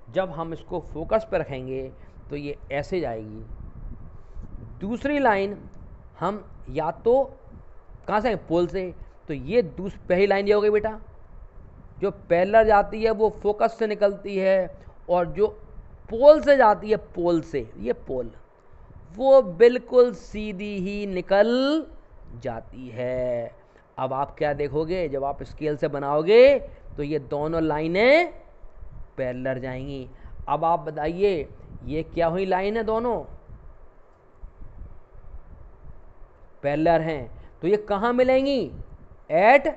जब हम इसको फोकस पे रखेंगे तो ये ऐसे जाएगी। दूसरी लाइन हम या तो कहाँ से, पोल से, तो ये पहली लाइन ये हो गई बेटा, जो पैरेलल जाती है वो फोकस से निकलती है, और जो पोल से जाती है, पोल से, ये पोल, वो बिल्कुल सीधी ही निकल जाती है। अब आप क्या देखोगे, जब आप स्केल से बनाओगे तो ये दोनों लाइनें पैरेलल जाएंगी। अब आप बताइए ये क्या हुई लाइन है, दोनों पैरेलल हैं, तो ये कहाँ मिलेंगी? Eight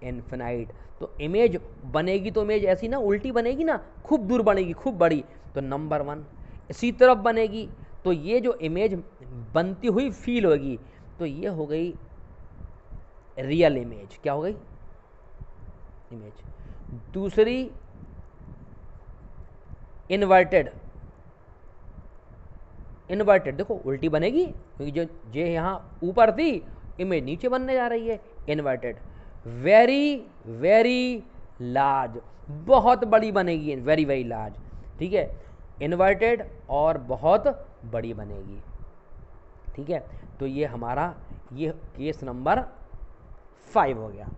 infinite. तो इमेज बनेगी तो इमेज ऐसी ना उल्टी बनेगी ना, खूब दूर बनेगी, खूब बड़ी, तो नंबर 1। इसी तरफ बनेगी तो ये जो इमेज बनती हुई फील होगी, तो ये हो गई रियल इमेज। क्या हो गई? इमेज। दूसरी इन्वर्टेड, इन्वर्टेड देखो उल्टी बनेगी, क्योंकि जो जे यहाँ ऊपर थी इमेज नीचे बनने जा रही है। इन्वर्टेड। वेरी वेरी लार्ज, बहुत बड़ी बनेगी, वेरी वेरी लार्ज, ठीक है, इन्वर्टेड और बहुत बड़ी बनेगी, ठीक है। तो ये हमारा ये केस नंबर 5 हो गया।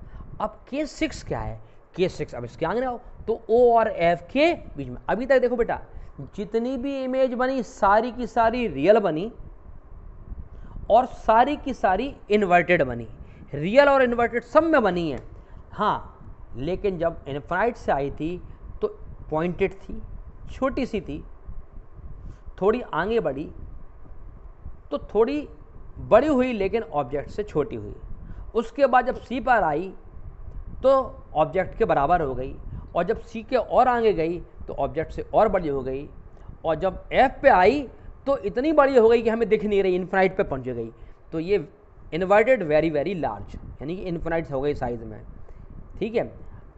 अब केस 6 क्या है? केस 6, अब इसके आगे आओ, तो ओ और एफ के बीच में, अभी तक देखो बेटा जितनी भी इमेज बनी सारी की सारी रियल बनी और सारी की सारी इन्वर्टेड बनी, रियल और इन्वर्टेड सब में बनी है। हाँ, लेकिन जब इनफाइनाइट से आई थी तो पॉइंटेड थी, छोटी सी थी, थोड़ी आगे बढ़ी तो थोड़ी बड़ी हुई लेकिन ऑब्जेक्ट से छोटी हुई। उसके बाद जब सी पर आई तो ऑब्जेक्ट के बराबर हो गई, और जब सी के और आगे गई तो ऑब्जेक्ट से और बड़ी हो गई, और जब एफ पे आई तो इतनी बड़ी हो गई कि हमें दिख नहीं रही, इनफाइनाइट पे पहुंच गई। तो ये इन्वर्टेड वेरी वेरी लार्ज, यानी कि इनफाइनाइट हो गई साइज में, ठीक है।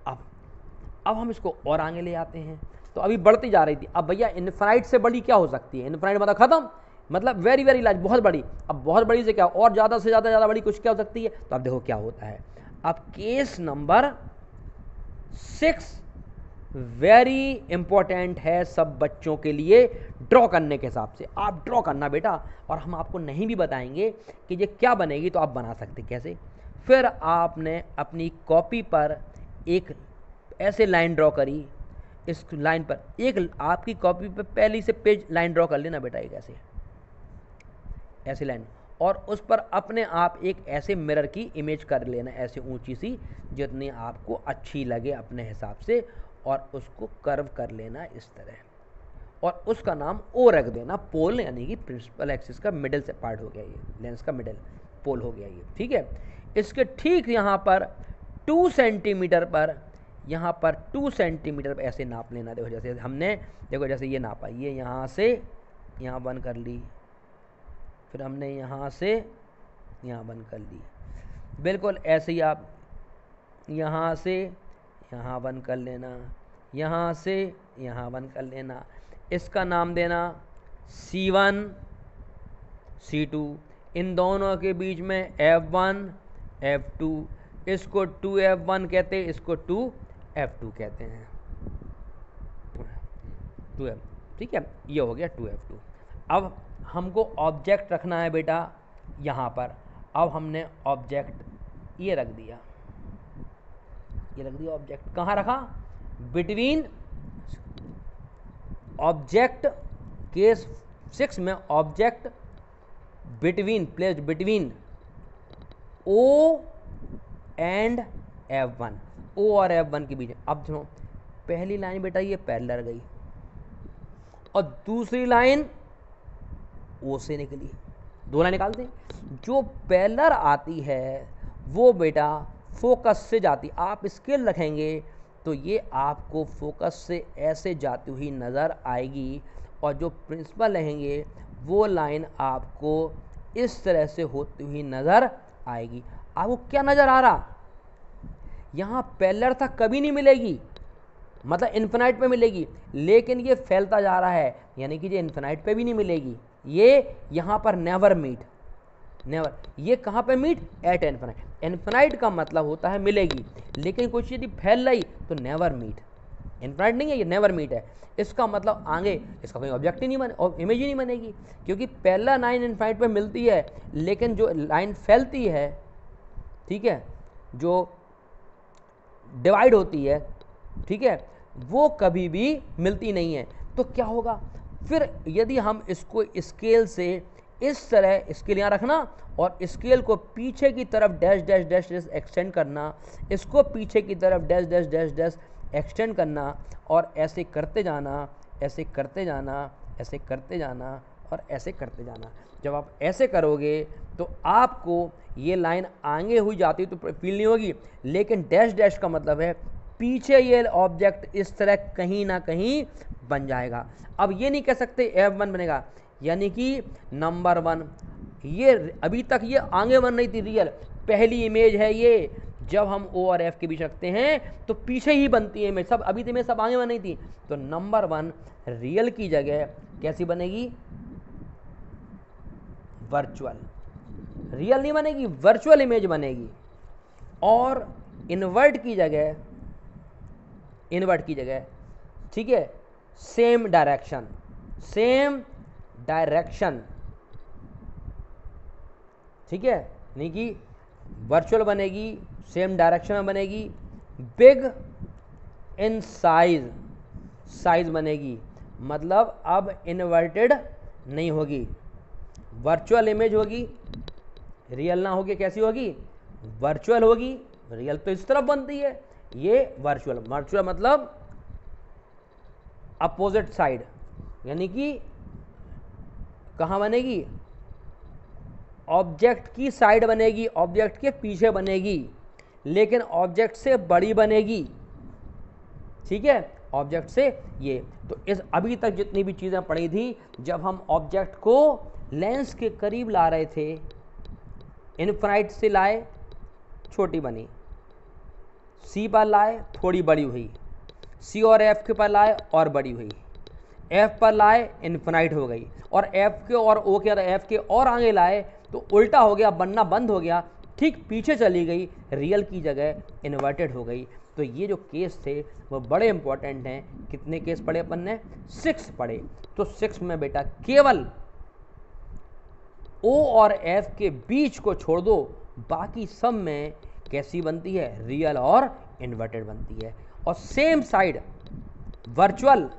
अब हम इसको और आगे ले आते हैं, तो अभी बढ़ती जा रही थी। अब भैया इनफाइनाइट से बड़ी क्या हो सकती है? इनफाइनाइट मतलब खत्म, मतलब वेरी वेरी लार्ज, बहुत बड़ी। अब बहुत बड़ी से क्या, और ज़्यादा से ज़्यादा बड़ी कुछ क्या हो सकती है? तो अब देखो क्या होता है। अब केस नंबर 6 वेरी इंपॉर्टेंट है सब बच्चों के लिए ड्रॉ करने के हिसाब से। आप ड्रॉ करना बेटा, और हम आपको नहीं भी बताएंगे कि ये क्या बनेगी, तो आप बना सकते कैसे। फिर आपने अपनी कॉपी पर एक ऐसे लाइन ड्रॉ करी, इस लाइन पर एक आपकी कॉपी पर पहली से पेज लाइन ड्रॉ कर लेना बेटा, एक ऐसे लाइन, और उस पर अपने आप एक ऐसे मिरर की इमेज कर लेना, ऐसे ऊंची सी जितनी आपको अच्छी लगे अपने हिसाब से, और उसको कर्व कर लेना इस तरह, और उसका नाम ओ रख देना, पोल, यानी कि प्रिंसिपल एक्सिस का मिडिल से पार्ट हो गया, ये लेंस का मिडिल पोल हो गया ये, ठीक है। इसके ठीक यहाँ पर 2 सेंटीमीटर पर, यहाँ पर 2 सेंटीमीटर पर ऐसे नाप लेना। देखो जैसे हमने, देखो जैसे ये नापा, ये यहाँ से यहाँ बंद कर ली, फिर हमने यहाँ से यहाँ बंद कर ली, बिल्कुल ऐसे ही आप यहाँ से यहाँ बंद कर लेना, यहाँ से यहाँ बंद कर लेना। इसका नाम देना C1 C2, इन दोनों के बीच में F1 F2, इसको 2F1 कहते हैं, इसको 2F2 कहते हैं, 2F, ठीक है। ये हो गया 2F2। अब हमको ऑब्जेक्ट रखना है बेटा यहाँ पर। अब हमने ऑब्जेक्ट ये रख दिया, ये रख दिया ऑब्जेक्ट। कहाँ रखा? बिटवीन ऑब्जेक्ट, केस 6 में object placed between O and F1, O और F1 के बीच। अब सुनो, पहली लाइन बेटा ये पैरेलल गई और दूसरी लाइन O से निकली, दो लाइन निकालते हैं। जो पैरेलल आती है वो बेटा फोकस से जाती, आप स्केल रखेंगे तो ये आपको फोकस से ऐसे जाती हुई नज़र आएगी, और जो प्रिंसिपल रहेंगे वो लाइन आपको इस तरह से होती हुई नज़र आएगी। आपको क्या नज़र आ रहा, यहाँ पैरेलल था कभी नहीं मिलेगी, मतलब इन्फिनाइट पे मिलेगी, लेकिन ये फैलता जा रहा है, यानी कि ये इन्फिनाइट पे भी नहीं मिलेगी, ये यहाँ पर नेवर मीट, नेवर। ये कहाँ पे मीट, एट इन्फिनाइट। इन्फिनाइट का मतलब होता है मिलेगी, लेकिन कुछ यदि फैल रही तो नेवर मीट, इन्फिनाइट नहीं है, ये नेवर मीट है। इसका मतलब आगे इसका कोई ऑब्जेक्ट ही नहीं बने और इमेज ही नहीं बनेगी, क्योंकि पहला लाइन इन्फिनाइट पे मिलती है, लेकिन जो लाइन फैलती है, ठीक है, जो डिवाइड होती है, ठीक है, वो कभी भी मिलती नहीं है। तो क्या होगा फिर, यदि हम इसको स्केल से इस तरह, स्केल यहाँ रखना और स्केल को पीछे की तरफ dash dash dash dash extend करना, इसको पीछे की तरफ dash dash dash dash extend करना, और ऐसे करते जाना, ऐसे करते जाना, ऐसे करते जाना और ऐसे करते जाना। जब आप ऐसे करोगे तो आपको ये लाइन आगे हुई जाती तो फील नहीं होगी, लेकिन डैश डैश का मतलब है पीछे ये ऑब्जेक्ट इस तरह कहीं ना कहीं बन जाएगा। अब ये नहीं कह सकते F1 बनेगा, यानी कि नंबर 1, ये अभी तक ये आगे बन रही थी रियल, पहली इमेज है ये। जब हम O और F के बीच रखते हैं तो पीछे ही बनती है इमेज, सब अभी तो इमेज सब आगे बन रही थी। तो नंबर 1 रियल की जगह कैसी बनेगी, वर्चुअल, रियल नहीं बनेगी, वर्चुअल इमेज बनेगी। और इन्वर्ट की जगह, इन्वर्ट की जगह, ठीक है, सेम डायरेक्शन, सेम डायरेक्शन, ठीक है, नहीं कि वर्चुअल बनेगी, सेम डायरेक्शन में बनेगी, बिग इन साइज, साइज बनेगी, मतलब अब इन्वर्टेड नहीं होगी, वर्चुअल इमेज होगी, रियल ना होगी, कैसी होगी, वर्चुअल होगी। रियल तो इस तरफ बनती है, ये वर्चुअल, वर्चुअल मतलब अपोजिट साइड, यानी कि कहाँ बनेगी, ऑब्जेक्ट की साइड बनेगी, ऑब्जेक्ट के पीछे बनेगी, लेकिन ऑब्जेक्ट से बड़ी बनेगी, ठीक है, ऑब्जेक्ट से ये। तो इस अभी तक जितनी भी चीज़ें पढ़ी थी, जब हम ऑब्जेक्ट को लेंस के करीब ला रहे थे, इनफिनाइट से लाए छोटी बनी, सी पर लाए थोड़ी बड़ी हुई, सी और एफ के पर लाए और बड़ी हुई, एफ पर लाए इनफिनाइट हो गई, और एफ के और ओ के, एफ के और आगे लाए तो उल्टा हो गया, बनना बंद हो गया, ठीक पीछे चली गई, रियल की जगह इन्वर्टेड हो गई। तो ये जो केस थे वो बड़े इंपॉर्टेंट हैं। कितने केस पढ़े अपन ने, 6 पढ़े। तो 6 में बेटा केवल ओ और एफ के बीच को छोड़ दो, बाकी सब में कैसी बनती है, रियल और इन्वर्टेड बनती है। और सेम साइड वर्चुअल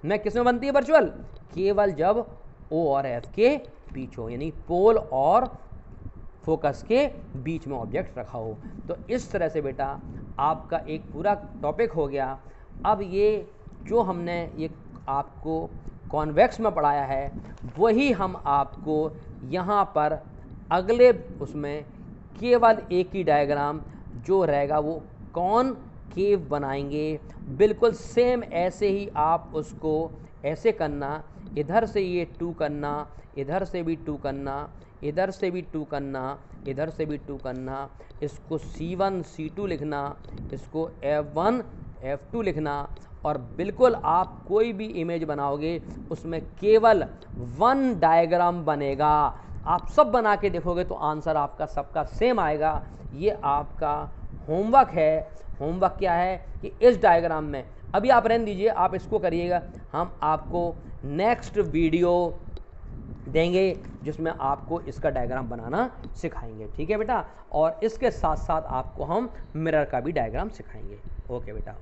में किस में बनती है, वर्चुअल केवल जब ओ और एफ के बीच हो, यानी पोल और फोकस के बीच में ऑब्जेक्ट रखा हो। तो इस तरह से बेटा आपका एक पूरा टॉपिक हो गया। अब ये जो हमने ये आपको कॉन्वेक्स में पढ़ाया है, वही हम आपको यहाँ पर अगले उसमें केवल एक ही डायग्राम जो रहेगा वो कॉनकेव बनाएंगे। बिल्कुल सेम ऐसे ही आप उसको ऐसे करना, इधर से ये 2 करना, इधर से भी 2 करना, इधर से भी 2 करना, इधर से भी 2 करना, इसको C1 C2 लिखना, इसको F1 F2 लिखना, और बिल्कुल आप कोई भी इमेज बनाओगे उसमें केवल 1 डायग्राम बनेगा। आप सब बना के देखोगे तो आंसर आपका सबका सेम आएगा। ये आपका होमवर्क है। होमवर्क क्या है कि इस डायग्राम में, अभी आप रहने दीजिए, आप इसको करिएगा, हम आपको नेक्स्ट वीडियो देंगे जिसमें आपको इसका डायग्राम बनाना सिखाएंगे, ठीक है बेटा। और इसके साथ साथ आपको हम मिरर का भी डायग्राम सिखाएंगे। ओके बेटा।